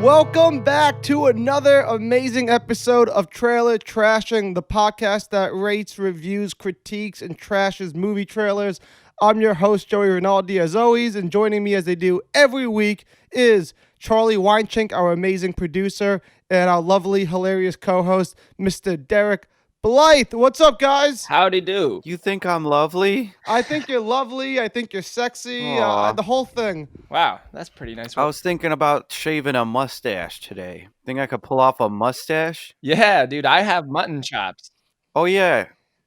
Welcome back to another amazing episode of Trailer Trashing, the podcast that rates, reviews, critiques, and trashes movie trailers. I'm your host, Joey Rinaldi, as always, and joining me as they do every week is Charlie Weinchink, our amazing producer, and our lovely, hilarious co-host, Mr. Derek Blythe. What's up, guys? Howdy do. You think I'm lovely? I think you're lovely. I think you're sexy. Aw. The whole thing. Wow, that's pretty nice. I was thinking about shaving a mustache today. Think I could pull off a mustache? Yeah, dude, I have mutton chops. Oh, yeah.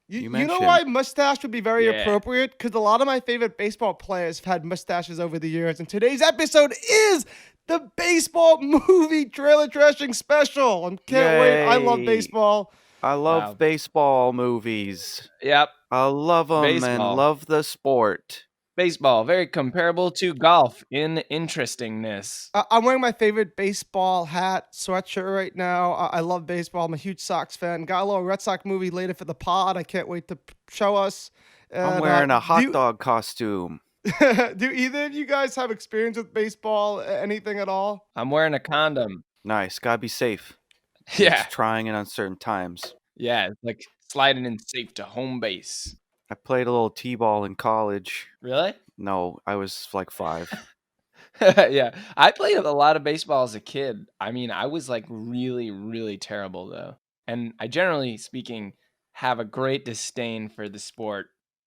You know mentioned. why mustache would be very Yeah. appropriate? Because a lot of my favorite baseball players have had mustaches over the years. And today's episode is the baseball movie trailer trashing special. And can't wait. I love Yay. baseball. I love Wow. baseball movies. Yep, I love them and Baseball. love the sport. baseball, very comparable to golf in interestingness. I'm wearing my favorite baseball hat, sweatshirt right now. I love baseball. I'm a huge Sox fan. Got a little Red Sox movie later for the pod. I can't wait to show us. I'm And, wearing a hot do- dog costume. Do either of you guys have experience with baseball, anything at all? I'm wearing a condom. Nice. Gotta be safe. Yeah, It's trying in uncertain times. yeah, it's like sliding in safe to home base. I played a little t-ball in college. Really? No, I was like 5. Yeah, I played a lot of baseball as a kid. I mean, I was like really, really terrible though. And I generally speaking have a great disdain for the sport.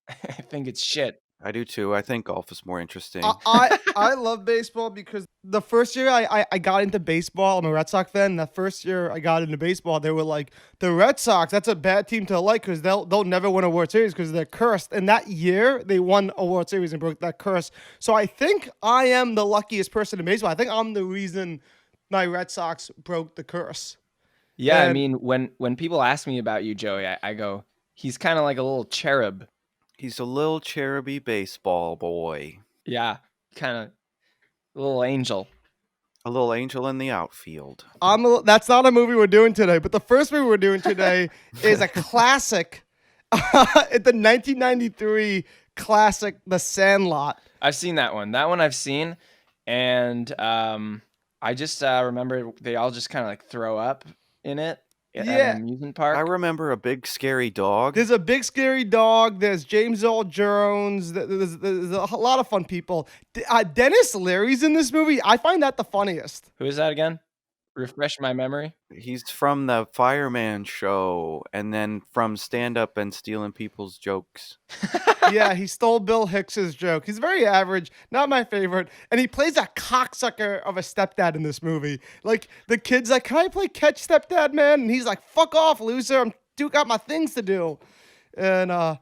I think it's shit. I do too. I think golf is more interesting. I love baseball because the first year I got into baseball, I'm a Red Sox fan. The first year I got into baseball, they were like, the Red Sox, that's a bad team to like because they'll never win a World Series because they're cursed. And that year they won a World Series and broke that curse. So I think I am the luckiest person in baseball. I think I'm the reason my Red Sox broke the curse. Yeah, I And- mean, when people ask me about you, Joey, I go, he's kind of like a little cherub. He's a little cheruby baseball boy. Yeah, kind of a little angel. A little angel in the outfield. That's not a movie we're doing today, but the first movie we're doing today is a classic. It's the 1993 classic, The Sandlot. I've seen that one. That one I've seen, and I just remember they all just kind of like throw up in it at Yeah. an amusement park. I remember a big scary dog. There's a big scary dog. There's James Earl Jones. There's a lot of fun people. Dennis Leary's in this movie. I find that the funniest. Who is that again? Refresh my memory. He's from the Fireman show and then from stand up and stealing people's jokes. Yeah, he stole Bill Hicks's joke. He's very average, not my favorite. And he plays a cocksucker of a stepdad in this movie. Like, the kid's like, can I play catch stepdad, man? And he's like, fuck off, loser. I'm got my things to do. And I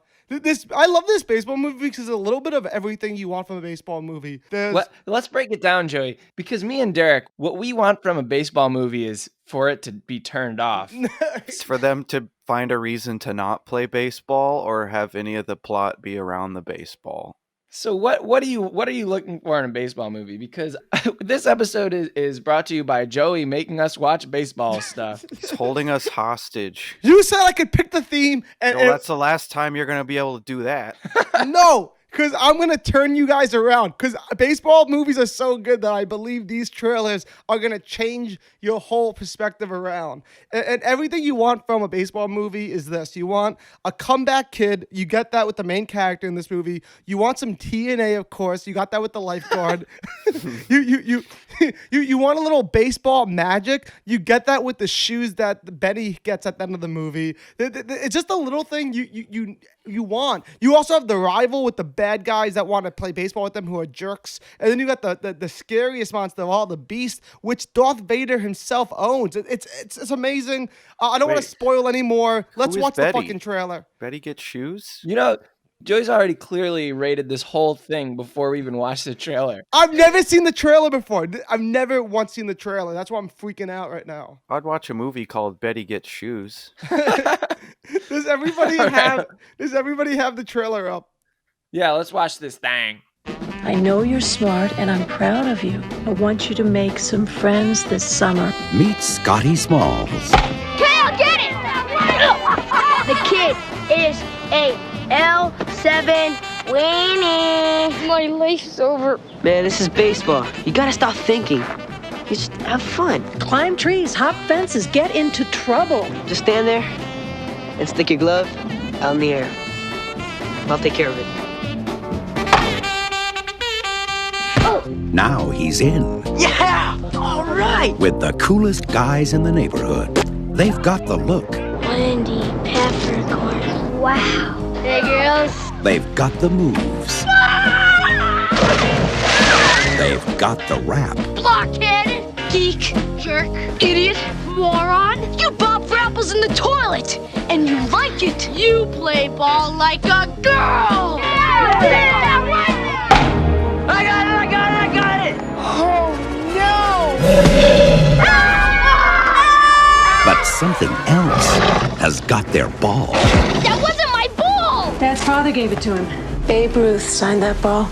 love this baseball movie because it's a little bit of everything you want from a baseball movie. Let's break it down, Joey, because me and Derek, what we want from a baseball movie is for it to be turned off. It's for them to find a reason to not play baseball or have any of the plot be around the baseball. So what are you looking for in a baseball movie? Because this episode is brought to you by Joey making us watch baseball stuff. He's holding us hostage. You said I could pick the theme, and Well, that's the last time you're going to be able to do that. no, because I'm going to turn you guys around. Because baseball movies are so good that I believe these trailers are going to change your whole perspective around. And everything you want from a baseball movie is this. You want a comeback kid. You get that with the main character in this movie. You want some TNA, of course. You got that with the lifeguard. you want a little baseball magic. You get that with the shoes that Betty gets at the end of the movie. It's just a little thing you want. You also have the rival with the bad guys that want to play baseball with them who are jerks. And then you got the scariest monster of all, the Beast, which Darth Vader himself owns. It's amazing. I don't want to Wait. spoil anymore. Let's Who is watch the Betty? fucking trailer. Betty gets shoes? You know, Joey's already clearly rated this whole thing before we even watched the trailer. I've never seen the trailer before. I've never once seen the trailer. That's why I'm freaking out right now. I'd watch a movie called Betty Gets Shoes. Does everybody have the trailer up? Yeah, let's watch this thing. I know you're smart and I'm proud of you. I want you to make some friends this summer. Meet Scotty Smalls. Kale, get it! The kid is a L7 weenie. My life's over. Man, this is baseball. You gotta stop thinking. You just have fun. Climb trees, hop fences, get into trouble. Just stand there and stick your glove out in the air. I'll take care of it. Now he's in Yeah! All right! with the coolest guys in the neighborhood. They've got the look. Wendy Peppercorn. Wow. Hey, girls. They've got the moves. They've got the rap. Blockhead. Geek. Jerk. Idiot. Moron. You bob for apples in the toilet. And you like it. You play ball like a girl. I got it! Oh, no. But something else has got their ball. That wasn't my ball. Dad's father gave it to him. Babe Ruth signed that ball.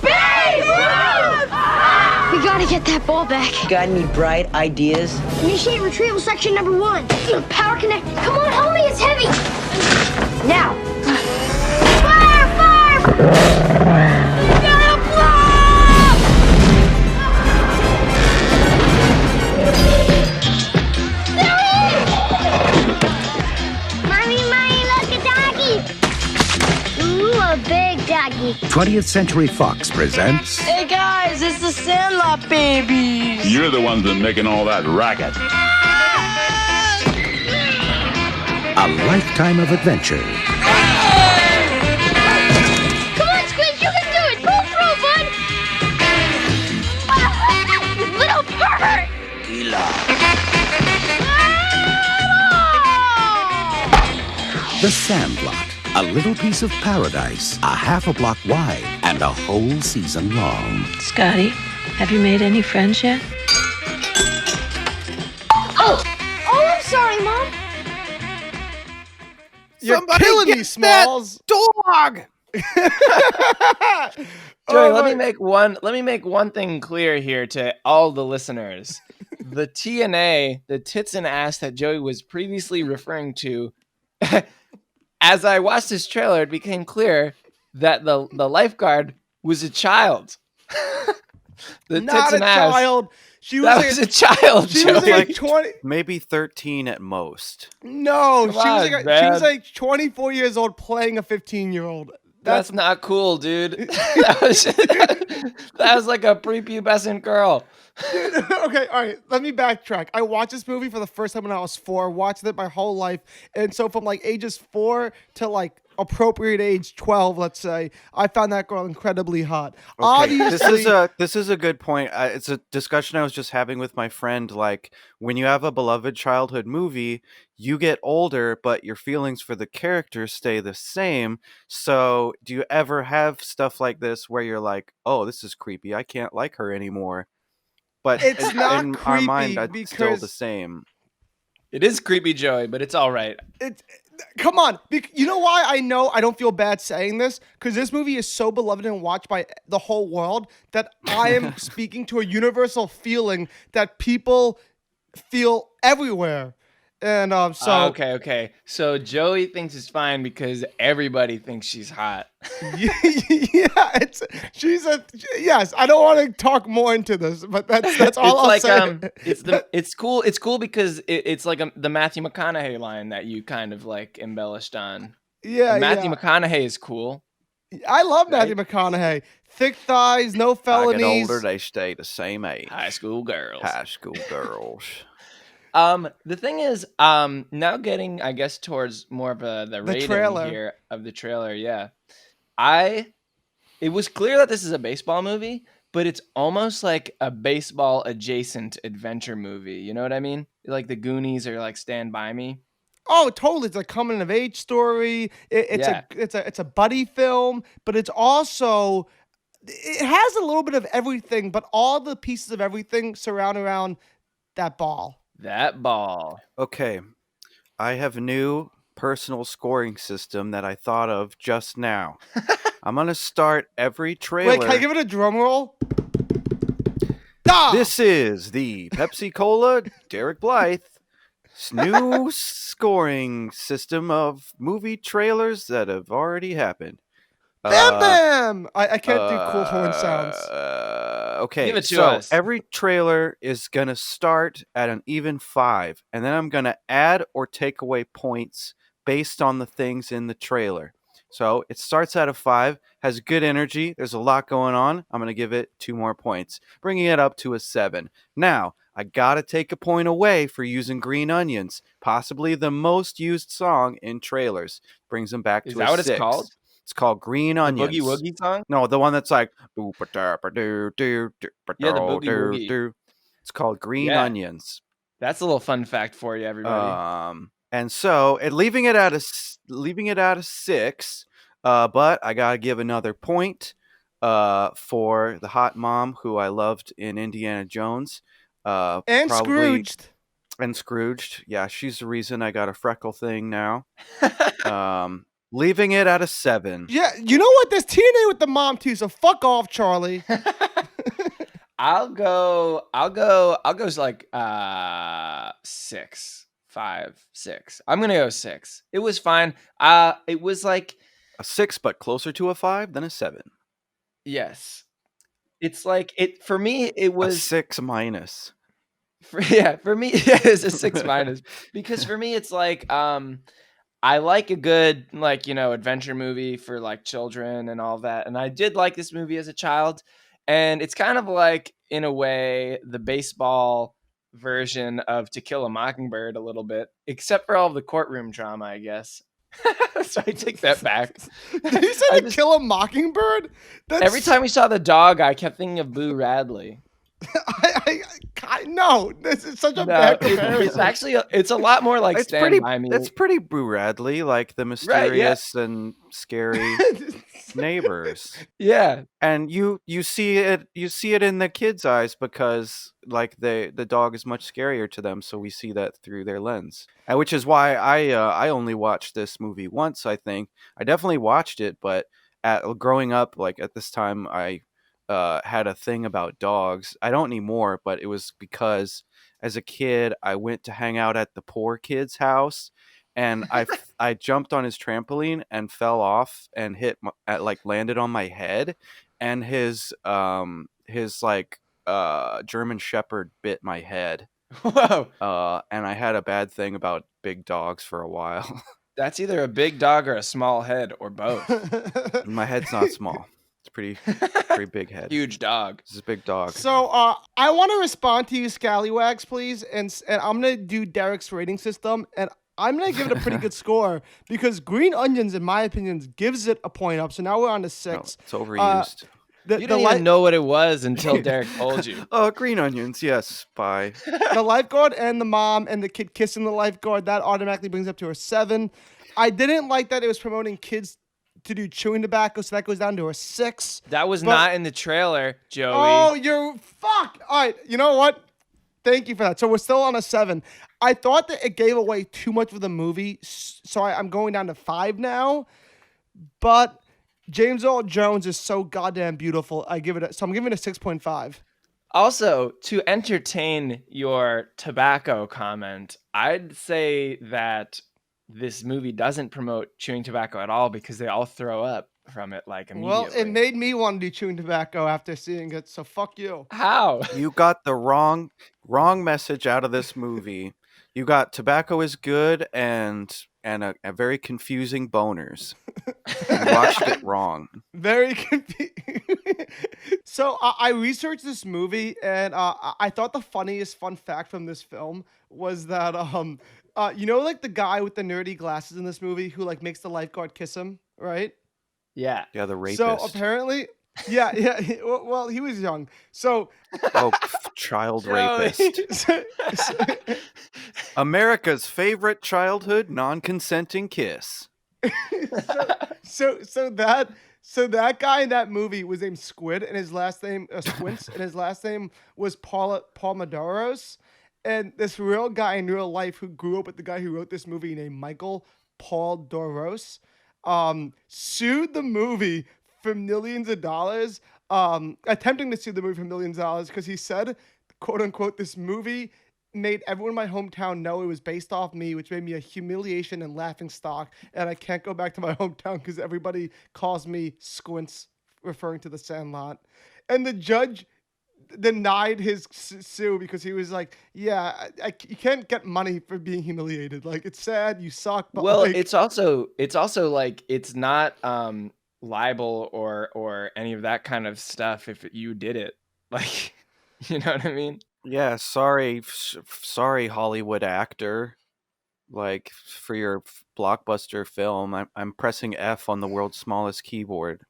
We gotta get that ball back. Got any bright ideas? Initiate retrieval section number 1. Power connect. Come on, homie, it's heavy. Now. Fire! Gotta blow! There he is! Mommy, look, a doggy. Ooh, a big doggy. 20th Century Fox presents Hey guys, it's the Sandlot babies. You're the ones that making all that racket. A Lifetime of Adventure. Come on, Squid, you can do it. Pull through, bud. Little pervert. The Sandlot. A little piece of paradise, a half a block wide, and a whole season long. Scotty, have you made any friends yet? Oh, I'm sorry, Mom. You're killing me, Smalls. Dog! Joey, Oh, let my- me make one thing clear here to all the listeners. The TNA, the tits and ass that Joey was previously referring to, as I watched this trailer, it became clear that the lifeguard was a child. The Not tits a and ass. child. She was That like was a child, she was Joey. like 20. Maybe 13 at most. No, Come she was on, like man. 24 years old playing a 15-year-old. That's not cool, dude. that was like a prepubescent girl. Okay, all right. Let me backtrack. I watched this movie for the first time when I was 4. Watched it my whole life, and so from like ages 4 to like appropriate age 12, let's say, I found that girl incredibly hot. Okay, Obviously, this is a good point. It's a discussion I was just having with my friend. Like, when you have a beloved childhood movie, you get older, but your feelings for the characters stay the same. So, do you ever have stuff like this where you're like, "Oh, this is creepy. I can't like her anymore." But It's not in our mind, creepy it's still the because- same. It is creepy, Joey, but it's all right. come on. You know why I know I don't feel bad saying this? Because this movie is so beloved and watched by the whole world that I am speaking to a universal feeling that people feel everywhere. And so Okay. So Joey thinks it's fine because everybody thinks she's hot. yeah, yes. I don't want to talk more into this, but that's all I'll say. It's cool. It's cool because it's like the Matthew McConaughey line that you kind of like embellished on. Yeah, Matthew yeah. McConaughey is cool. I love Matthew McConaughey. Thick thighs, no I get felonies. older, they stay the same age. High school girls. High school girls. The thing is, now getting, I guess, towards more of the rating trailer. here of the trailer. Yeah, it was clear that this is a baseball movie, but it's almost like a baseball adjacent adventure movie. You know what I mean? Like the Goonies or like Stand By Me. Oh, totally. It's a coming of age story. It's a buddy film, but it has a little bit of everything, but all the pieces of everything surround around that ball. That ball. Okay, I have a new personal scoring system that I thought of just now. I'm gonna start every trailer. Wait, can I give it a drum roll? Ah! This is the Pepsi Cola Derek Blythe's new scoring system of movie trailers that have already happened. Bam Bam! I can't do cool horn sounds. Okay, Give it to so us. every trailer is going to start at an even 5, and then I'm going to add or take away points based on the things in the trailer. So it starts at a 5, has good energy, there's a lot going on. I'm going to give it 2 more points, bringing it up to a 7. Now, I got to take a point away for using Green Onions, possibly the most used song in trailers. Brings them back Is to that a what it's 6. called? It's called Green The Onions. Boogie Woogie song? No, the one that's like Yeah, the Boogie Woogie. It's called Green Yeah. Onions. That's a little fun fact for you, everybody. And so leaving it at a 6, but I gotta give another point for the hot mom who I loved in Indiana Jones. And probably- Scrooged. And Scrooged. Yeah, she's the reason I got a freckle thing now. Leaving it at a 7. Yeah, you know what? There's TNA with the mom too, so fuck off, Charlie. I'll go like 6, 5, 6. I'm gonna go 6. It was fine. It was like A 6, but closer to a 5 than a 7. yes. It's like it for me. It A was 6 minus. for me. Yeah, it's a 6 minus because for me it's like I like a good adventure movie for like children and all that, and I did like this movie as a child, and it's kind of like in a way the baseball version of To Kill a Mockingbird a little bit, except for all the courtroom drama, I guess. So I take that back. Did you say To Kill a Mockingbird? Every time we saw the dog, I kept thinking of Boo Radley. No, this is such a No, bad it's comparison. actually it's a lot more like It's Stand pretty. By Me. It's pretty Boo Radley, like the mysterious and scary neighbors. Yeah, And you see it in the kids' eyes because like the dog is much scarier to them, so we see that through their lens. And which is why I only watched this movie once. I think I definitely watched it, but growing up, like at this time, I had a thing about dogs. I don't anymore, but it was because as a kid I went to hang out at the poor kid's house, and I jumped on his trampoline and fell off and landed on my head, and his German Shepherd bit my head. Whoa. And I had a bad thing about big dogs for a while. That's either a big dog or a small head or both. My head's not small. It's pretty big head. Huge dog. This is a big dog. So I want to respond to you, Scallywags, please, and I'm gonna do Derek's rating system, and I'm gonna give it a pretty good score because Green Onions, in my opinion, gives it a point up. So now we're on to 6. No, it's overused. You didn't even know what it was until Derek told you. Oh, Green Onions, yes. Bye. The lifeguard and the mom and the kid kissing the lifeguard, that automatically brings up to a 7. I didn't like that it was promoting kids to do chewing tobacco, so that goes down to a 6. That was But- not in the trailer, Joey. Oh, you're fuck. All right, you know what? Thank you for that. So we're still on a 7. I thought that it gave away too much of the movie, so I'm going down to 5 now. But James Earl Jones is so goddamn beautiful. I'm giving it a 6.5. Also, to entertain your tobacco comment, I'd say that this movie doesn't promote chewing tobacco at all because they all throw up from it like immediately. Well, it made me want to do chewing tobacco after seeing it, so fuck you. How? You got the wrong message out of this movie. You got tobacco is good and a very confusing boners. You watched it wrong. Very confusing. So I researched this movie, and I thought the funniest fun fact from this film was that like the guy with the nerdy glasses in this movie who like makes the lifeguard kiss him, right? Yeah. Yeah, the rapist. So apparently, yeah. Well, he was young. So Child Joey. rapist. America's favorite childhood non-consenting kiss. So that guy in that movie was named Squid, and his last name Squints, and his last name was Paul Madoros. And this real guy in real life who grew up with the guy who wrote this movie named Michael Paul Doros, sued the movie for millions of dollars, attempting to sue the movie for millions of dollars because he said, quote unquote, this movie made everyone in my hometown know it was based off me, which made me a humiliation and laughing stock, and I can't go back to my hometown because everybody calls me Squints, referring to the Sandlot. And the judge denied his sue because he was like, "Yeah, you can't get money for being humiliated. Like, it's sad, you suck, but Well, like, it's also like it's not libel or any of that kind of stuff if you did it. Like, you know what I mean? Yeah, sorry, sorry, Hollywood actor. Like for your blockbuster film, I'm pressing F on the world's smallest keyboard.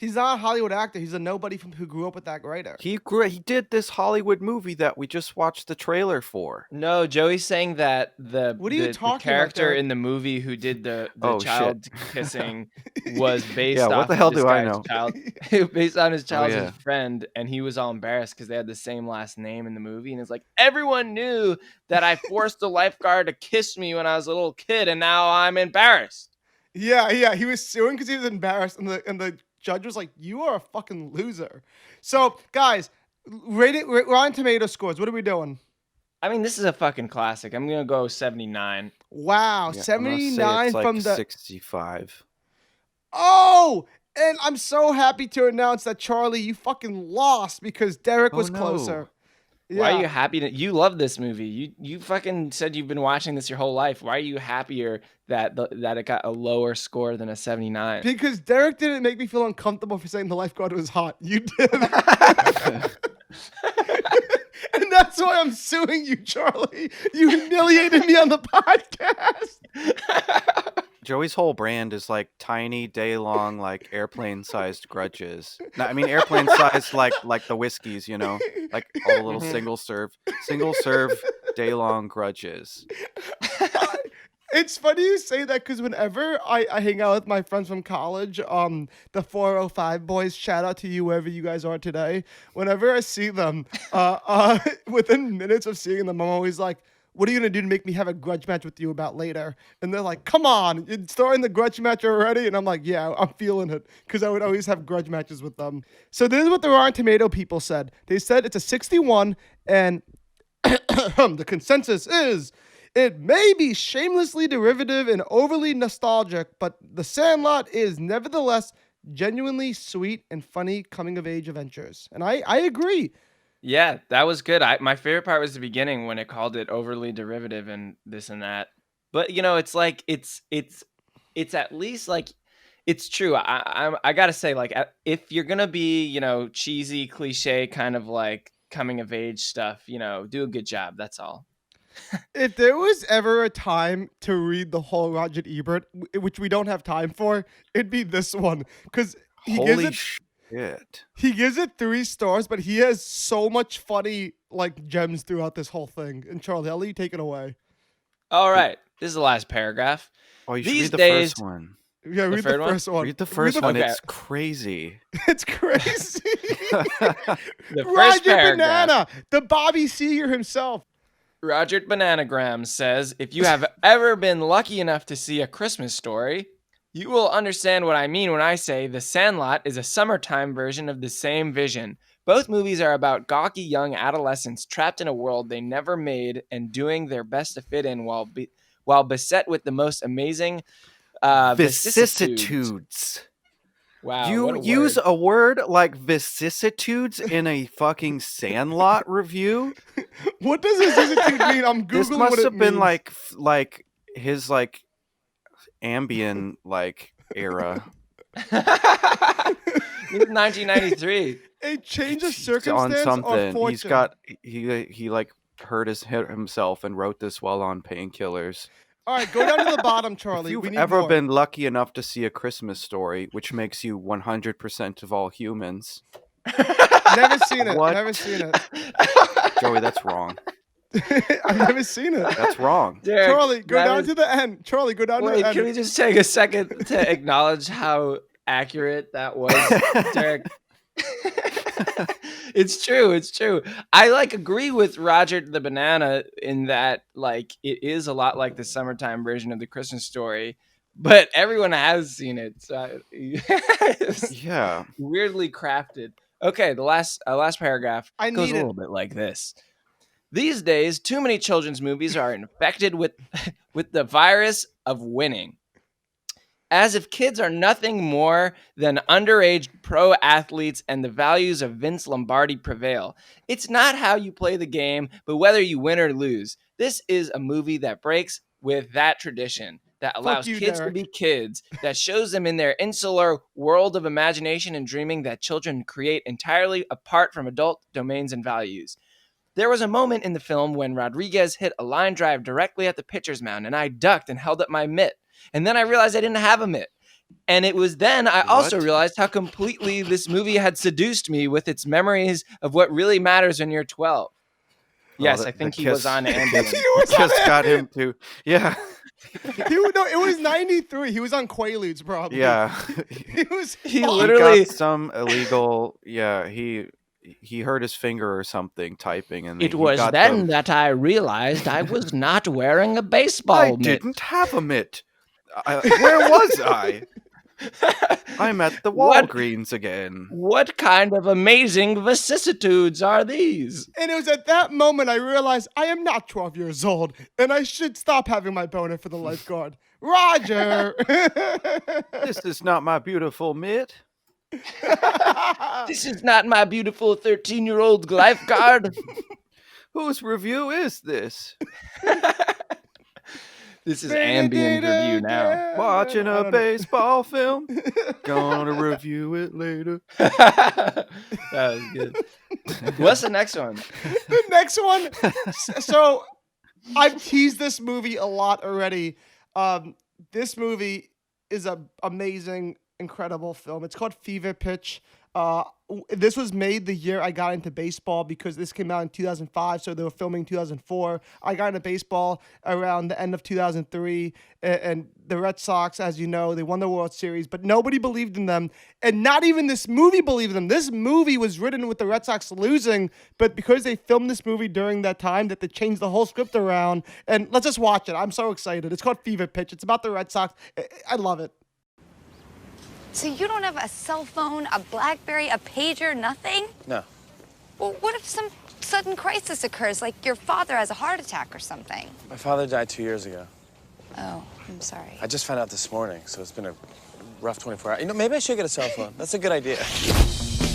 he's not a Hollywood actor. He's a nobody who grew up with that writer. He did this Hollywood movie that we just watched the trailer for. No, Joey's saying that What are you the talking about, character Derek? in the movie who did the Oh, shit. child kissing was based Yeah, what off the of hell this do I guy's know? child, based on his child's yeah. friend, and he was all embarrassed because they had the same last name in the movie, and it's like everyone knew that I forced the lifeguard to kiss me when I was a little kid, and now I'm embarrassed. Yeah, he was suing because he was embarrassed, and the judge was like, "You are a fucking loser." So, guys, Rotten Tomato scores. What are we doing? I mean, this is a fucking classic. I'm gonna go 79. Wow, Yeah, I'm gonna say 79 it's like from the 65. Oh, and I'm so happy to announce that Charlie, you fucking lost because Derek was Oh, no. closer. Why are you happy you love this movie? You fucking said you've been watching this your whole life. Why are you happier that that it got a lower score than a 79? Because Derek didn't make me feel uncomfortable for saying the lifeguard was hot. You did. And that's why I'm suing you, Charlie. You humiliated me on the podcast. Joey's whole brand is like tiny, day-long, like airplane-sized grudges. No, I mean airplane-sized, like the whiskeys, you know, like all the little single serve, day-long grudges. It's funny you say that because whenever I hang out with my friends from college, the 405 boys, shout out to you wherever you guys are today. Whenever I see them, within minutes of seeing them, I'm always like, "What are you gonna do to make me have a grudge match with you about later?" And they're like, "Come on, you're starting the grudge match already?" And I'm like, "Yeah, I'm feeling it," because I would always have grudge matches with them. So this is what the Rotten Tomato people said. They said it's a 61, and the consensus is, it may be shamelessly derivative and overly nostalgic, but The Sandlot is nevertheless genuinely sweet and funny coming-of-age adventures. And I agree. Yeah, that was good. My favorite part was the beginning when it called it overly derivative and this and that. But you know, it's like it's at least like it's true. I gotta say, like, if you're gonna be, you know, cheesy cliche kind of like coming of age stuff, you know, do a good job. That's all. If there was ever a time to read the whole Roger Ebert, which we don't have time for, it'd be this one because Holy shit! He gives it 3 stars, but he has so much funny like gems throughout this whole thing. And Charlie, I'll let you take it away. All right, this is the last paragraph. Oh, you should These read the days, first one. Yeah, read the first one. Read the first one. Okay. It's crazy. It's crazy. the first Roger paragraph. Banana, the Bobby Seger himself. Roger Bananagram says, if you have ever been lucky enough to see A Christmas Story, you will understand what I mean when I say The Sandlot is a summertime version of the same vision. Both movies are about gawky young adolescents trapped in a world they never made and doing their best to fit in while beset with the most amazing vicissitudes. Wow. You use a word like vicissitudes in a fucking Sandlot review? What does vicissitude mean? I'm Googling This what must it have been means. like his like Ambien like era. This is 1993. A change of On circumstance or something. fortune. He's got he like hurt himself and wrote this while on painkillers. All right, go down to the bottom, Charlie. If We you've need ever more. been lucky enough to see A Christmas Story, which makes you 100% of all humans, Never seen it. What? Never seen it. Joey, that's wrong. I've never seen it. That's wrong. Derek, Charlie, go that down is- to the end. Charlie, go down to Wait, the end. can we just take a second to acknowledge how accurate that was, Derek? It's true. It's true. I like agree with Roger the Banana in that like it is a lot like the summertime version of The Christmas Story, but everyone has seen it. So it's Yeah. weirdly crafted. Okay, the last paragraph I goes need a it. little bit like this. These days, too many children's movies are infected with the virus of winning. as if kids are nothing more than underage pro athletes and the values of Vince Lombardi prevail. It's not how you play the game, but whether you win or lose. This is a movie that breaks with that tradition, that allows you, kids Derek. to be kids, that shows them in their insular world of imagination and dreaming that children create entirely apart from adult domains and values. There was a moment in the film when Rodriguez hit a line drive directly at the pitcher's mound, and I ducked and held up my mitt. And then I realized I didn't have a mitt. And it was then I also realized how completely this movie had seduced me with its memeries of what really matters when you're 12. Yes, I think he was on Ambien. Just got him to, yeah. It was 93. He was on Quaaludes, probably. Yeah. He literally got some illegal, he hurt his finger or something typing, and it was then that I realized I was not wearing a baseball mitt. I didn't have a mitt. Where was I? I'm at the Walgreens again. What kind of amazing vicissitudes are these? And it was at that moment I realized I am not 12 years old, and I should stop having my boner for the lifeguard. Roger! This is not my beautiful mitt. This is not my beautiful 13-year-old lifeguard. Whose review is this? This is Ambien review now. Watching a baseball film. Gonna review it later. That was good. What's the next one? The next one. So I've teased this movie a lot already. This movie is an amazing, incredible film. It's called Fever Pitch. This was made the year I got into baseball because this came out in 2005, so they were filming 2004. I got into baseball around the end of 2003, and the Red Sox, as you know, they won the World Series, but nobody believed in them, and not even this movie believed in them. This movie was written with the Red Sox losing, but because they filmed this movie during that time, that they changed the whole script around, and let's just watch it. I'm so excited. It's called Fever Pitch. It's about the Red Sox. I love it. So you don't have a cell phone, a BlackBerry, a pager, nothing? No. Well, what if some sudden crisis occurs, like your father has a heart attack or something? My father died 2 years ago. Oh, I'm sorry. I just found out this morning, so it's been a rough 24 hours. You know, maybe I should get a cell phone. That's a good idea.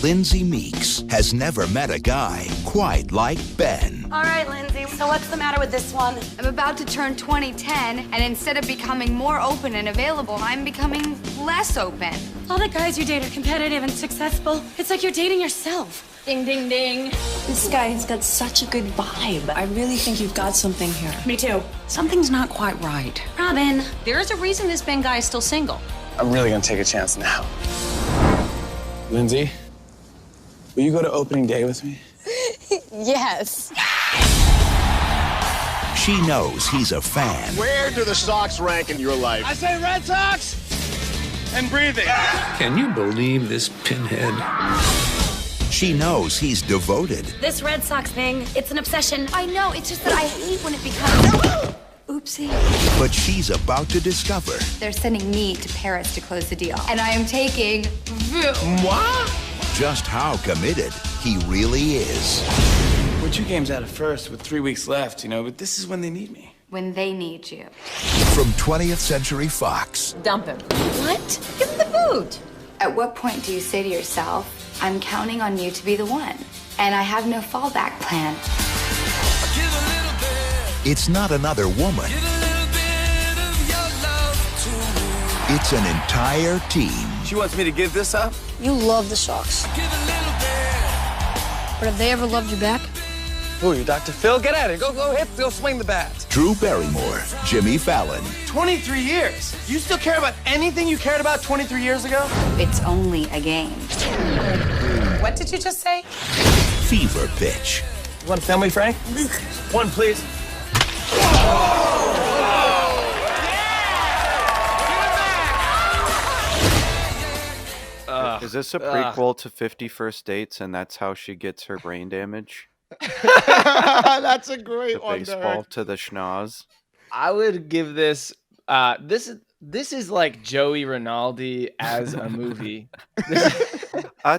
Lindsay Meeks has never met a guy quite like Ben. All right, Lindsay, so what's the matter with this one? I'm about to turn 2010, and instead of becoming more open and available, I'm becoming less open. All the guys you date are competitive and successful. It's like you're dating yourself. Ding, ding, ding. This guy has got such a good vibe. I really think you've got something here. Me too. Something's not quite right. Robin, there is a reason this Ben guy is still single. I'm really gonna take a chance now. Lindsay, will you go to opening day with me? Yes. She knows he's a fan. Where do the Sox rank in your life? I say Red Sox and breathing. Can you believe this pinhead? She knows he's devoted. This Red Sox thing, it's an obsession. I know, it's just that I hate when it becomes... Oopsie. But she's about to discover. They're sending me to Paris to close the deal. And I am taking What? Just how committed he really is. We're 2 games out of first with 3 weeks left, you know, but this is when they need me. when they need you. From 20th Century Fox. Dump him. What? Give him the boot. At what point do you say to yourself, I'm counting on you to be the one, and I have no fallback plan? It's not another woman. It's an entire team. She wants me to give this up? You love the Sox. But have they ever loved you back? Who are you, Dr. Phil? Get at it. Go swing the bat. Drew Barrymore, Jimmy Fallon. 23 years. You still care about anything you cared about 23 years ago? It's only a game. What did you just say? Fever Pitch. You want a family, Frank? One, please. Is this a prequel to 50 First Dates, and that's how she gets her brain damage? That's a great the one, baseball Derek. to the schnoz. I would give this. This is like Joey Rinaldi as a movie.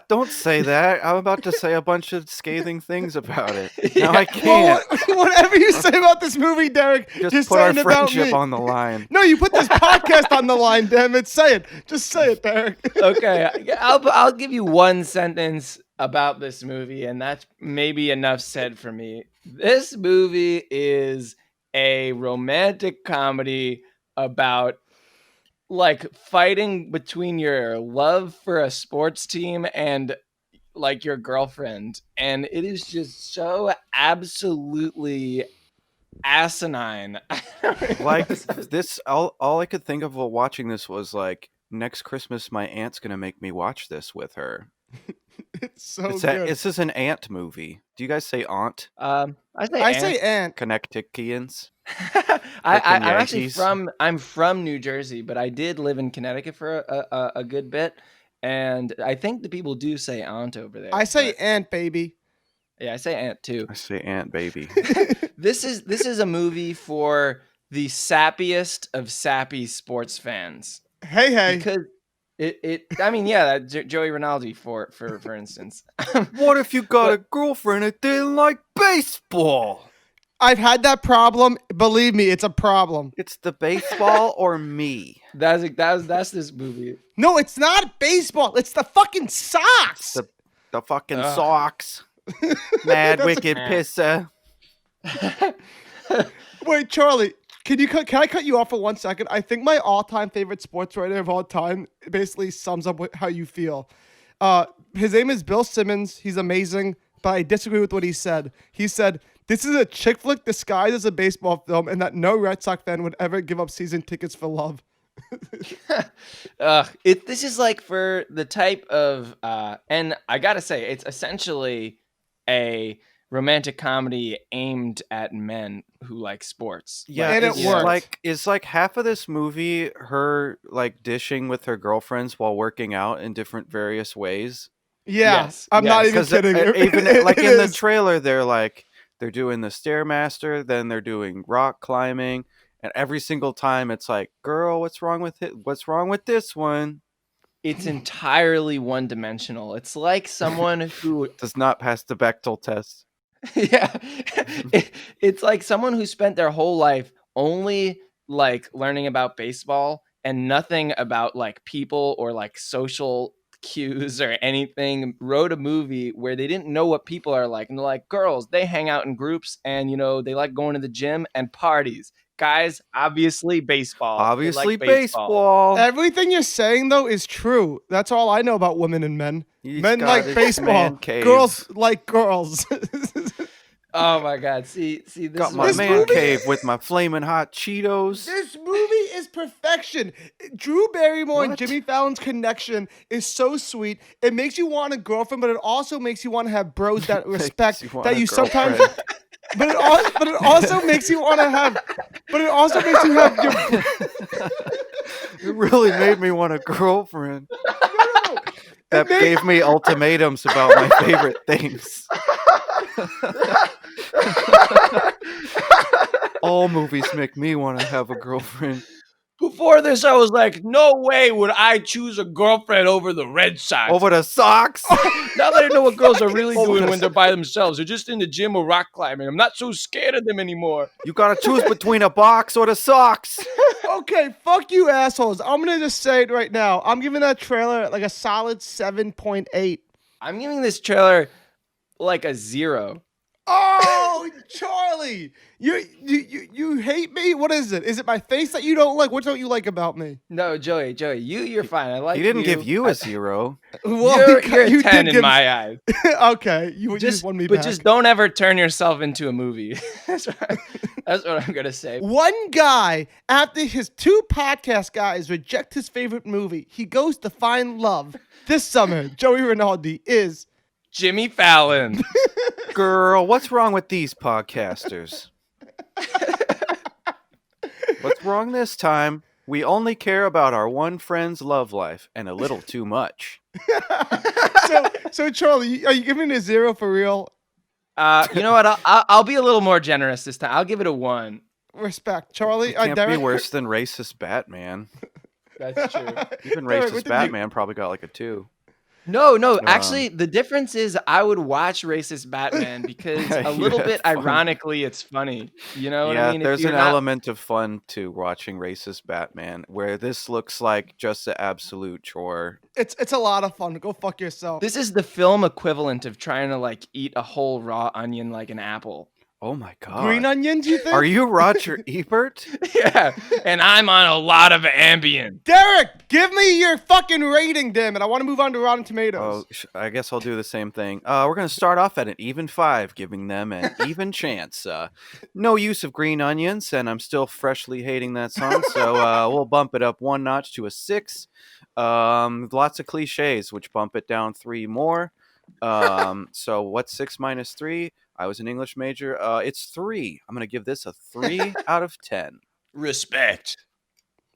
Don't say that. I'm about to say a bunch of scathing things about it. No, I can't. Well, whatever you say about this movie, Derek, Just put our saying about friendship me. on the line. No, you put this podcast on the line, damn it. Say it. Just say it, Derek. Okay, I'll give you one sentence about this movie, and that's maybe enough said for me. This movie is a romantic comedy about like fighting between your love for a sports team and like your girlfriend, and it is just so absolutely asinine. Like this, all I could think of while watching this was like, next Christmas my aunt's gonna make me watch this with her. It's so good. This is an aunt movie. Do you guys say aunt? I say aunt. Connecticutians. I'm actually from New Jersey, but I did live in Connecticut for a good bit, and I think the people do say aunt over there. I say aunt, baby. Yeah, I say aunt too. I say aunt, baby. This is a movie for the sappiest of sappy sports fans. Hey. Because I mean, yeah, Joey Rinaldi for instance. What if you got a girlfriend that didn't like baseball? I've had that problem. Believe me, it's a problem. It's the baseball or me. That's this movie. No, it's not baseball. It's the fucking socks. The fucking socks. Mad wicked pisser. Wait, Charlie, can I cut you off for 1 second? I think my all-time favorite sports writer of all time basically sums up how you feel. His name is Bill Simmons. He's amazing, but I disagree with what he said. He said, this is a chick flick disguised as a baseball film, and that no Red Sox fan would ever give up season tickets for love. This is like for the type of, and I gotta say, it's essentially a romantic comedy aimed at men who like sports. Yeah, and it works. Is like half of this movie her like dishing with her girlfriends while working out in different various ways? Yeah, yes, I'm not even kidding. Even like in the trailer, they're doing the Stairmaster, then they're doing rock climbing, and every single time it's like, girl, what's wrong with it? What's wrong with this one? It's entirely one-dimensional. It's like someone who does not pass the Bechdel test. Yeah, it's like someone who spent their whole life only like learning about baseball and nothing about like people or like social cues or anything, wrote a movie where they didn't know what people are like, and they're like, girls, they hang out in groups and they like going to the gym and parties. Guys, obviously baseball. Obviously like baseball. Everything you're saying though is true. That's all I know about women and men. Men like baseball. Girls like girls. Oh my God! See, this got my man cave with my flaming hot Cheetos. This movie is perfection. Drew Barrymore and Jimmy Fallon's connection is so sweet. It makes you want a girlfriend, but it also makes you want to have bros that respect that you sometimes. But it also makes you want to have. But it also makes you have your. It really made me want a girlfriend. That gave me ultimatums about my favorite things. All movies make me want to have a girlfriend. Before this, I was like, no way would I choose a girlfriend over the Red Sox. Over the Sox? Now that I know what girls are really doing when they're by themselves. They're just in the gym or rock climbing. I'm not so scared of them anymore. You gotta choose between a box or the Sox. Okay, fuck you assholes. I'm gonna just say it right now. I'm giving that trailer like a solid 7.8. I'm giving this trailer like a 0. Oh, Charlie, you hate me? What is it? Is it my face that you don't like? What don't you like about me? No, Joey, you're fine. I like you. He didn't give you a 0. Well, you're a 10 in my eyes. Okay, you just won me back. But just don't ever turn yourself into a movie. That's what I'm gonna say. One guy, after his 2 podcast guys reject his favorite movie, he goes to find love. This summer, Joey Rinaldi is Jimmy Fallon. Girl, what's wrong with these podcasters? What's wrong this time? We only care about our one friend's love life and a little too much. So Charlie, are you giving it a 0 for real? You know what? I'll be a little more generous this time. I'll give it a 1. Respect, Charlie. It can't be worse than racist Batman. That's true. Even racist Batman probably got like a 2. No. Actually, the difference is I would watch Racist Batman because a little bit fun. ironically, it's funny. You know what I mean? If there's you're an not- element of fun to watching Racist Batman, where this looks like just an absolute chore. It's a lot of fun. Go fuck yourself. This is the film equivalent of trying to like eat a whole raw onion like an apple. Oh my god. Green onions, you think? Are you Roger Ebert? Yeah, and I'm on a lot of Ambien. Derek, give me your fucking rating, damn it. I want to move on to Rotten Tomatoes. Oh, I guess I'll do the same thing. We're going to start off at an even 5, giving them an even chance. No use of green onions, and I'm still freshly hating that song, so we'll bump it up 1 notch to a 6. Lots of cliches, which bump it down 3 more. So what's 6 minus 3? I was an English major. It's 3. I'm going to give this a 3 out of 10. Respect.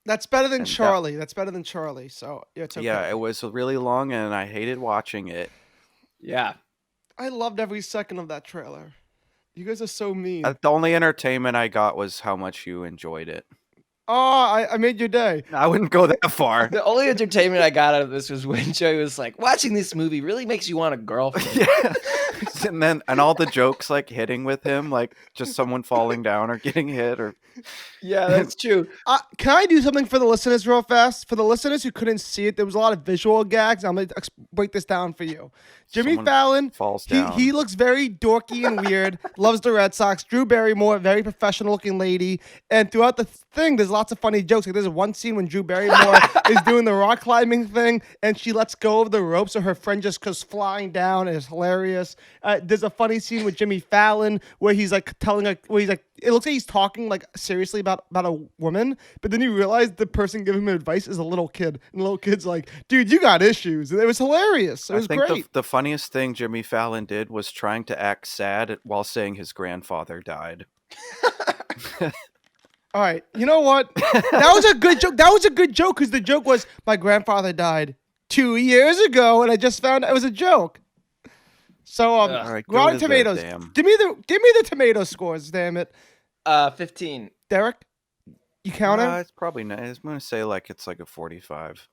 That's better than And Charlie. That's better than Charlie. So, yeah, it's okay. Yeah, it was really long, and I hated watching it. Yeah. I loved every second of that trailer. You guys are so mean. The only entertainment I got was how much you enjoyed it. Oh, I made your day. I wouldn't go that far. The only entertainment I got out of this was when Joey was like, watching this movie really makes you want a girlfriend. Yeah. and all the jokes like hitting with him, like just someone falling down or getting hit or Yeah, that's true. Can I do something for the listeners real fast? For the listeners who couldn't see it, there was a lot of visual gags. I'm going to break this down for you. Jimmy Someone Fallon, falls down. he looks very dorky and weird, loves the Red Sox. Drew Barrymore, very professional looking lady. And throughout the thing, there's lots of funny jokes. Like there's one scene when Drew Barrymore is doing the rock climbing thing and she lets go of the rope so her friend just goes flying down. And it's hilarious. There's a funny scene with Jimmy Fallon where he's like it looks like he's talking like seriously about a woman, but then you realize the person giving him advice is a little kid, and the little kid's like, "Dude, you got issues." And it was hilarious. It was I think great. the funniest thing Jimmy Fallon did was trying to act sad while saying his grandfather died. All right, you know what? That was a good joke. That was a good joke because the joke was my grandfather died 2 years ago, and I just found out it was a joke. So, All right, go Rotten to the Tomatoes. damn- Give me the tomato scores. Damn it, 15. Derek. You counting? It's probably not. I'm gonna say it's like a 45.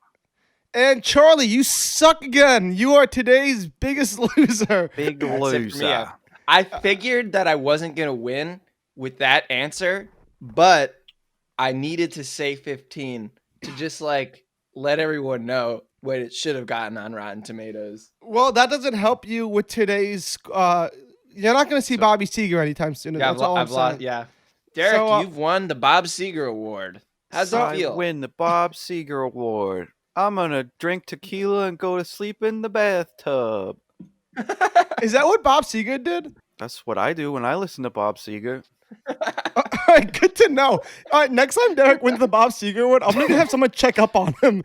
And Charlie, you suck again. You are today's biggest loser. Big That's it for me. loser. I figured that I wasn't going to win with that answer, but I needed to say 15 to just like let everyone know what it should have gotten on Rotten Tomatoes. Well, that doesn't help you with today's. You're not going to see Bobby Seger anytime soon. Yeah, That's all I'm I've lost. saying. Yeah, Derek, So, you've won the Bob Seger Award. How's I it feel? win the Bob Seger Award. I'm gonna drink tequila and go to sleep in the bathtub. Is that what Bob Seger did? That's what I do when I listen to Bob Seger. All right, good to know. All right, next time Derek wins the Bob Seger Award, I'm going to have someone check up on him.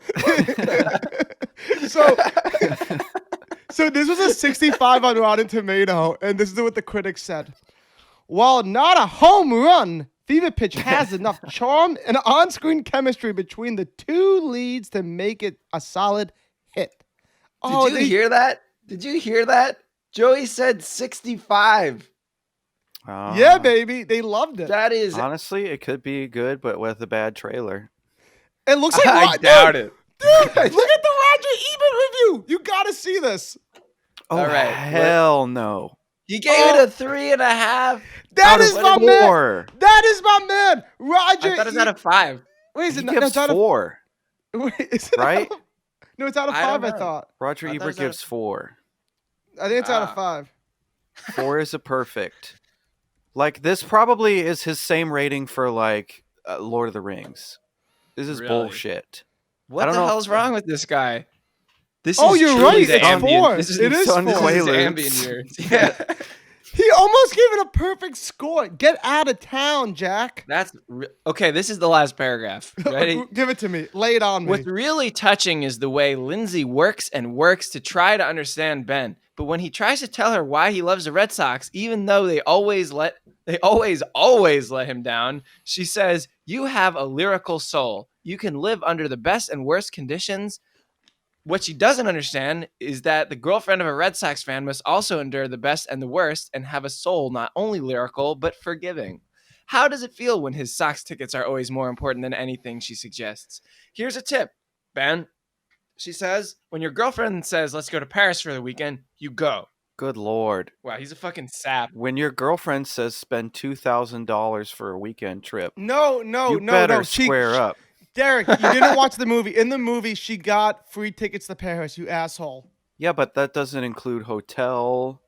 So this was a 65 on Rotten Tomato, and this is what the critics said. While not a home run, Fever Pitch has enough charm and on-screen chemistry between the two leads to make it a solid hit. Did you hear that? Did you hear that? Joey said 65. Yeah, baby. They loved it. That is... Honestly, it could be good, but with a bad trailer. It looks like... I doubt it. Dude, look at the Roger Ebert review. You got to see this. Oh, All right, hell no. You gave it a 3.5. That is my man. 4. That is my man. Roger. I thought it was out of 5. Wait, is He it not? gives It's out of 4, Wait, is it right? No, it's out of I 5. don't I know. thought. Roger I thought it Ebert was out of- gives 4. I think it's out of 5. 4 is a perfect. Like, this probably is his same rating for, like, Lord of the Rings. This is Really? bullshit. What I don't the know hell's wrong with this guy? This Oh, is you're truly right. the It's Ambien. 4. This is It is on 4. his This is Quaaludes. Ambien years. Yeah. He almost gave it a perfect score. Get out of town, Jack. Okay, this is the last paragraph. Ready? Give it to me. Lay it on me. What's really touching is the way Lindsay works and works to try to understand Ben. But when he tries to tell her why he loves the Red Sox, even though they always let him down, she says, "You have a lyrical soul. You can live under the best and worst conditions." What she doesn't understand is that the girlfriend of a Red Sox fan must also endure the best and the worst and have a soul not only lyrical, but forgiving. How does it feel when his Sox tickets are always more important than anything she suggests? Here's a tip, Ben. She says, when your girlfriend says, let's go to Paris for the weekend, you go. Good Lord. Wow, he's a fucking sap. When your girlfriend says spend $2,000 for a weekend trip, No. better square up. Derek, you didn't watch the movie. In the movie, she got free tickets to Paris, you asshole. Yeah, but that doesn't include hotel.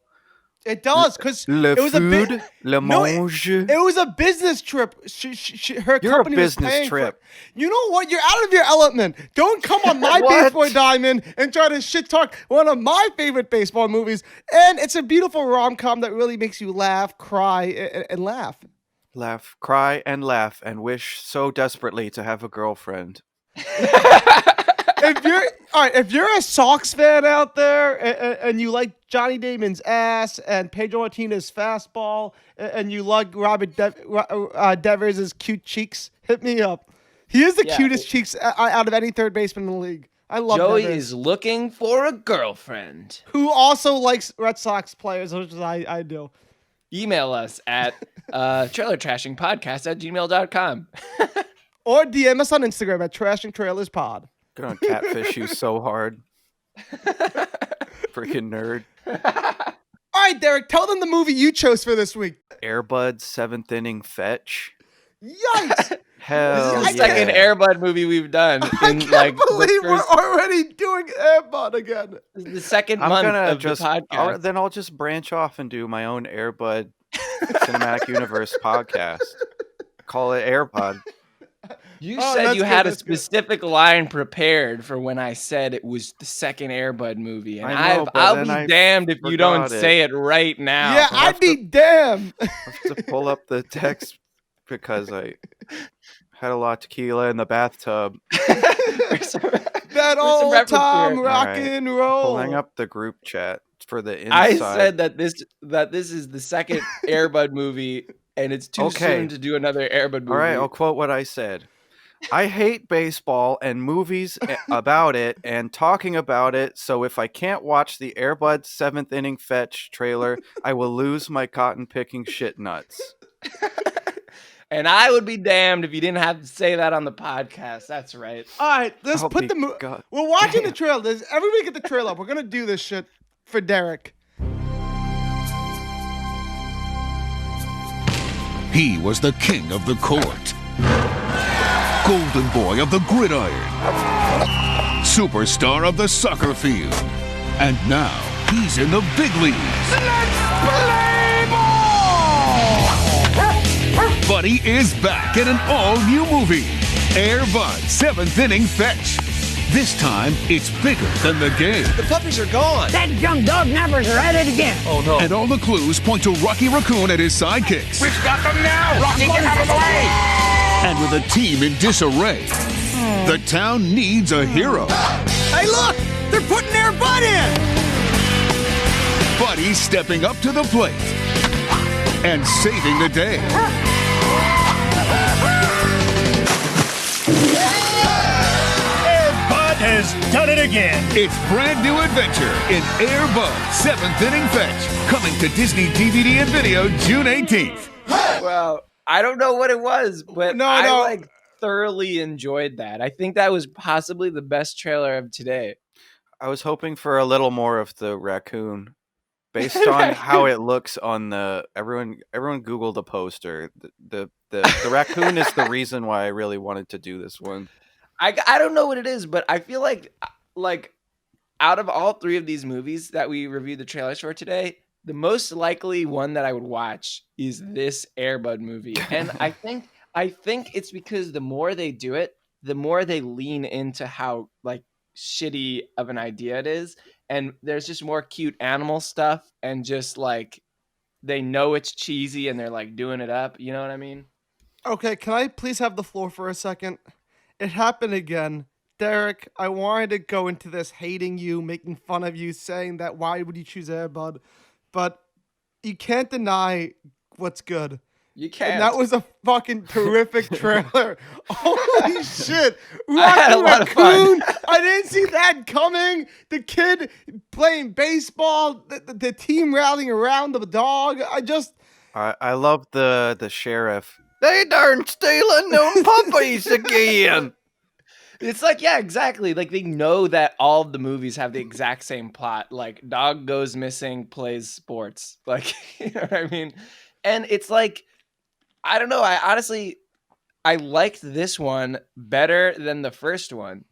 It does, because Le it was food, le mange. It was a business trip. Her You're company a business was paying trip. You know what? You're out of your element. Don't come on my Baseball Diamond and try to shit talk one of my favorite baseball movies. And it's a beautiful rom-com that really makes you laugh, cry, and laugh. Laugh, cry, and laugh, and wish so desperately to have a girlfriend. If you're a Sox fan out there and you like Johnny Damon's ass and Pedro Martinez's fastball and you like Robert Devers' cute cheeks, hit me up. He is the cutest cheeks out of any third baseman in the league. I love Joey Devers. is looking for a girlfriend Who also likes Red Sox players, which is I do. Email us at trailertrashingpodcast@gmail.com. Or DM us on Instagram at trashingtrailerspod. Gonna catfish you so hard. Freaking nerd. All right, Derek, tell them the movie you chose for this week. Air Bud 7th Inning Fetch. Yikes! Hell This is the second Air Bud movie we've done. I can't believe we're already doing Air Bud again. The second I'm month gonna of the podcast. then I'll just branch off and do my own Air Bud Cinematic Universe podcast. Call it Air Bud. You said you had a specific line prepared for when I said it was the second Air Bud movie, and I'll be damned if you don't say it right now. Yeah, I'd be damned. I have to pull up the text because I had a lot of tequila in the bathtub. That old time rock and roll. Pulling up the group chat for the inside. I said that this is the second Air Bud movie, and it's too soon to do another Air Bud movie. All right, I'll quote what I said. I hate baseball and movies about it and talking about it, so if I can't watch the Air Bud 7th Inning Fetch trailer, I will lose my cotton-picking shit nuts. And I would be damned if you didn't have to say that on the podcast. That's right. All right, let's put the movie. We're watching the trailer. Every week at the trailer, we're going to do this shit for Derek. He was the king of the court. Golden boy of the gridiron. Superstar of the soccer field. And now, he's in the big leagues. Let's play ball! Buddy is back in an all-new movie. Air Bud 7th Inning Fetch. This time, it's bigger than the game. The puppies are gone. That young dog numbers are at it again. Oh, no. And all the clues point to Rocky Raccoon and his sidekicks. We've got them now. Rocky, get out of the way. And with a team in disarray, the town needs a hero. Hey, look! They're putting Air Bud in! Buddy stepping up to the plate and saving the day. Air Bud has done it again. It's brand new adventure in Air Bud 7th Inning Fetch, coming to Disney DVD and video June 18th. Well, I don't know what it was, but I thoroughly enjoyed that. I think that was possibly the best trailer of today. I was hoping for a little more of the raccoon, based on how it looks on the everyone Google the poster. The raccoon is the reason why I really wanted to do this one. I don't know what it is, but I feel like out of all three of these movies that we reviewed the trailers for today, the most likely one that I would watch is this Air Bud movie. And I think it's because the more they do it, the more they lean into how shitty of an idea it is. And there's just more cute animal stuff, and just they know it's cheesy and they're doing it up. You know what I mean? Okay, can I please have the floor for a second? It happened again. Derek, I wanted to go into this hating you, making fun of you, saying that why would you choose Air Bud? But you can't deny what's good. You can't. And that was a fucking terrific trailer. Holy shit. I had a lot of fun. I didn't see that coming. The kid playing baseball, the team rallying around the dog. I love the sheriff. They darn stealing them puppies again. It's like, yeah, exactly. Like they know that all of the movies have the exact same plot. Like dog goes missing, plays sports. Like, you know what I mean? And it's like, I don't know. I liked this one better than the first one.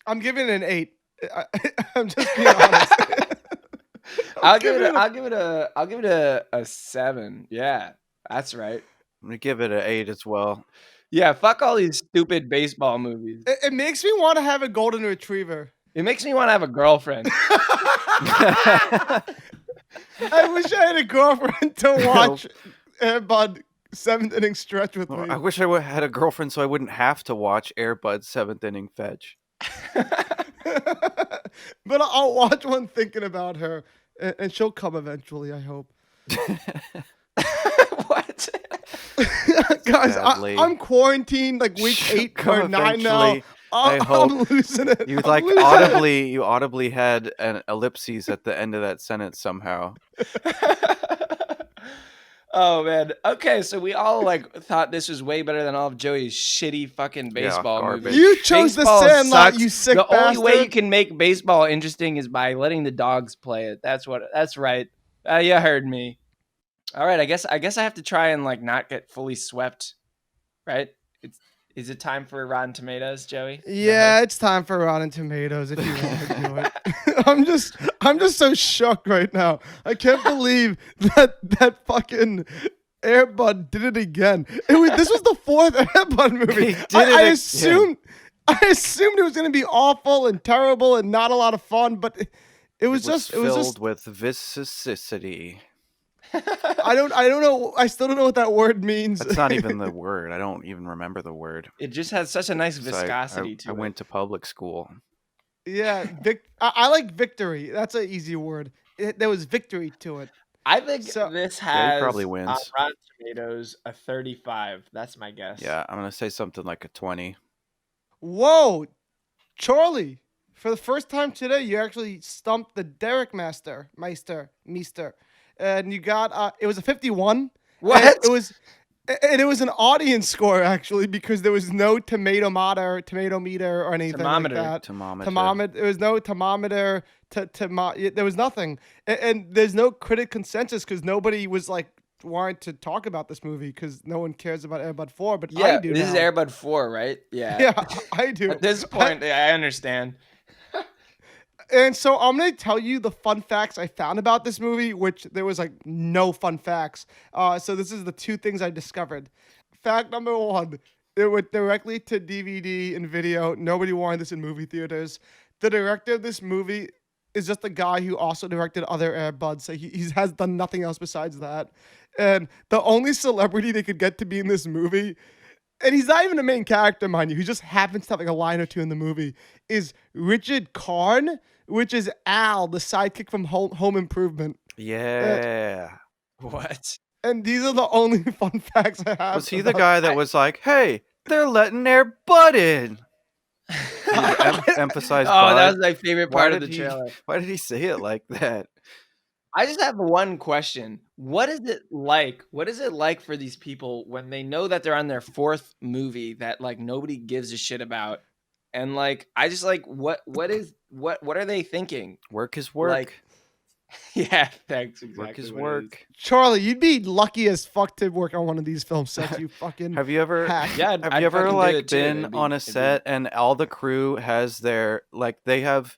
I'm giving it an 8. I'm just being honest. I'll give it a 7. Yeah, that's right. I'm gonna give it an 8 as well. Yeah, fuck all these stupid baseball movies. It makes me want to have a golden retriever. It makes me want to have a girlfriend. I wish I had a girlfriend to watch Air Bud 7th inning stretch with me. I wish I had a girlfriend so I wouldn't have to watch Air Bud's 7th inning fetch. But I'll watch one thinking about her, and she'll come eventually, I hope. What? Guys, I'm quarantined like week 8 or 9 now. I'm losing it. You audibly had an ellipses at the end of that sentence somehow. Oh man. Okay, so we all like thought this was way better than all of Joey's shitty fucking baseball movies. You chose Baseball The Sandlot, sucks. you sick The bastard. only way you can make baseball interesting is by letting the dogs play it. That's right. You heard me. All right, I guess I have to try and like not get fully swept, right? Is it time for Rotten Tomatoes, Joey? Yeah, it's time for Rotten Tomatoes if you want to do it. I'm just so shocked right now. I can't believe that fucking Air Bud did it again. This was the 4th Air Bud movie. I assumed it was going to be awful and terrible and not a lot of fun, but it was just filled with vicissity. I don't know. I still don't know what that word means. That's not even the word. I don't even remember the word. It just has such a nice viscosity to it. I went to public school. Yeah, I like victory. That's an easy word. There was victory to it. I think this has he probably wins. Rotten Tomatoes a 35. That's my guess. Yeah, I'm gonna say something like a 20. Whoa, Charlie! For the first time today, you actually stumped the Derek Meister, and you got it was a 51. What? It was an audience score actually because there was no tomato meter or anything like that. Thermometer. There was no thermometer. There was nothing, and there's no critic consensus because nobody was like wanted to talk about this movie because no one cares about Air Bud 4. But I do. This now. is Air Bud 4, right? Yeah. Yeah, I do. At this point, I understand. And so I'm going to tell you the fun facts I found about this movie, which there was like no fun facts. So this is the 2 things I discovered. Fact number 1, it went directly to DVD and video. Nobody wanted this in movie theaters. The director of this movie is just a guy who also directed other Air Buds. So he has done nothing else besides that. And the only celebrity they could get to be in this movie, and he's not even a main character, mind you, he just happens to have like a line or 2 in the movie, is Richard Karn, which is Al, the sidekick from Home Improvement. Yeah. What? And these are the only fun facts I have. Was he the guy that was like, hey, they're letting Air Bud in? Emphasize Bud. That was my favorite part of the trailer. Why did he say it like that? I just have one question. What is it like? What is it like for these people when they know that they're on their 4th movie that like nobody gives a shit about? And like, I just like, what are they thinking? Work is work. Like, yeah, thanks. Exactly. Work is work. Charlie, you'd be lucky as fuck to work on one of these film sets. You fucking have you ever hack. have you ever like been on a set and all the crew has their like they have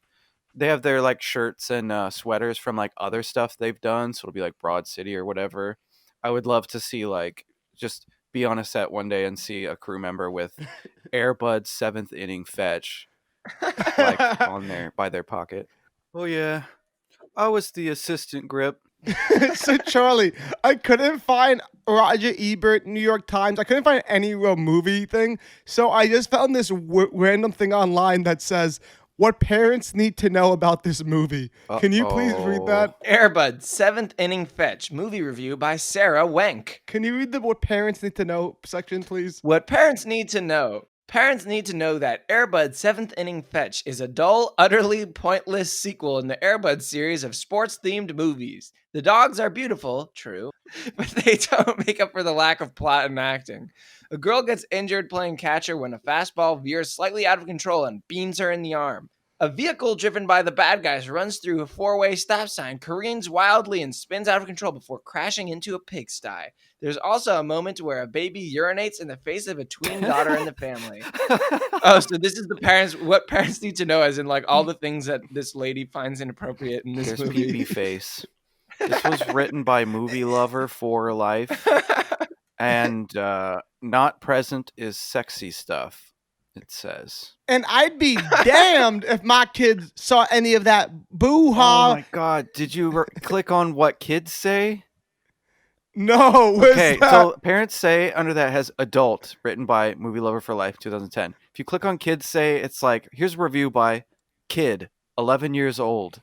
their like shirts and sweaters from like other stuff they've done, so it'll be like Broad City or whatever. I would love to see like just be on a set one day and see a crew member with Air Bud's 7th inning fetch like on there by their pocket. Oh yeah, I was the assistant grip. So Charlie, I couldn't find Roger Ebert, New York Times. I couldn't find any real movie thing. So I just found this random thing online that says what parents need to know about this movie. Can you please read that? Air Bud 7th inning fetch movie review by Sarah Wenk. Can you read the what parents need to know section, please? What parents need to know. Parents need to know that Air Bud's 7th Inning Fetch is a dull, utterly pointless sequel in the Air Bud series of sports-themed movies. The dogs are beautiful, true, but they don't make up for the lack of plot and acting. A girl gets injured playing catcher when a fastball veers slightly out of control and beans her in the arm. A vehicle driven by the bad guys runs through a 4-way stop sign, careens wildly, and spins out of control before crashing into a pigsty. There's also a moment where a baby urinates in the face of a tween daughter in the family. Oh, so this is what parents need to know, as in like all the things that this lady finds inappropriate in this There's movie. pee-pee face. This was written by Movie Lover for life. And not present is sexy stuff, it says. And I'd be damned if my kids saw any of that boo-ha. Oh my God. Did you click on what kids say? No. Okay, so parents say under that has adult, written by Movie Lover for Life, 2010. If you click on kids say, it's like, here's a review by kid, 11 years old.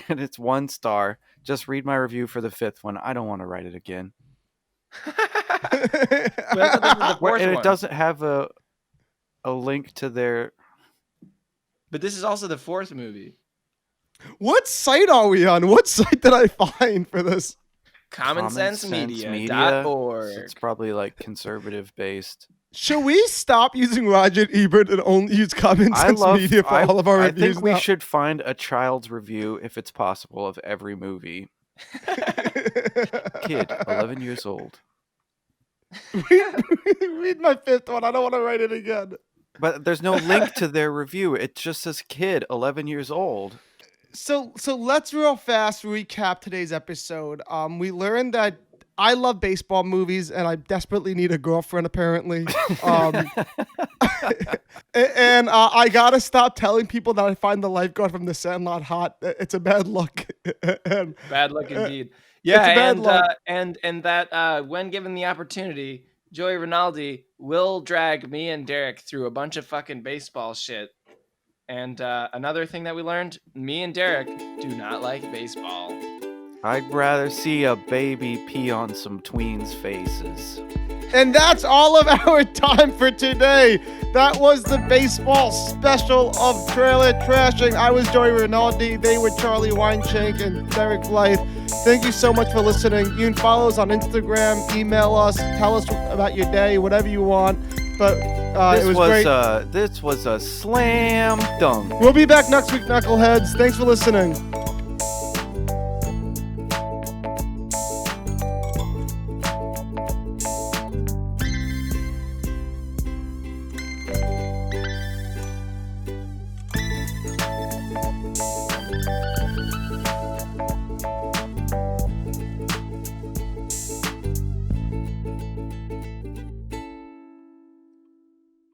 And it's 1 star. Just read my review for the 5th one. I don't want to write it again. And it doesn't have a link to their... But this is also the 4th movie. What site are we on? What site did I find for this? CommonSenseMedia.org. It's probably like conservative based. Should we stop using Roger Ebert and only use Common Sense Media for all of our reviews? I think we should find a child's review, if it's possible, of every movie. Kid, 11 years old. Read my 5th one. I don't want to write it again. But there's no link to their review. It just says kid, 11 years old. So let's real fast recap today's episode. We learned that I love baseball movies and I desperately need a girlfriend, apparently. And I gotta stop telling people that I find the lifeguard from The Sandlot hot. It's a bad look. Bad luck indeed. Yeah, it's a bad luck. And that when given the opportunity, Joey Rinaldi will drag me and Derek through a bunch of fucking baseball shit. And another thing that we learned, me and Derek do not like baseball. I'd rather see a baby pee on some tweens' faces. And that's all of our time for today. That was the baseball special of Trailer Trashing. I was Joey Rinaldi. They were Charlie Weinshank and Derek Blythe. Thank you so much for listening. You can follow us on Instagram, email us, tell us about your day, whatever you want. But it was great. This was a slam dunk. We'll be back next week, Knuckleheads. Thanks for listening.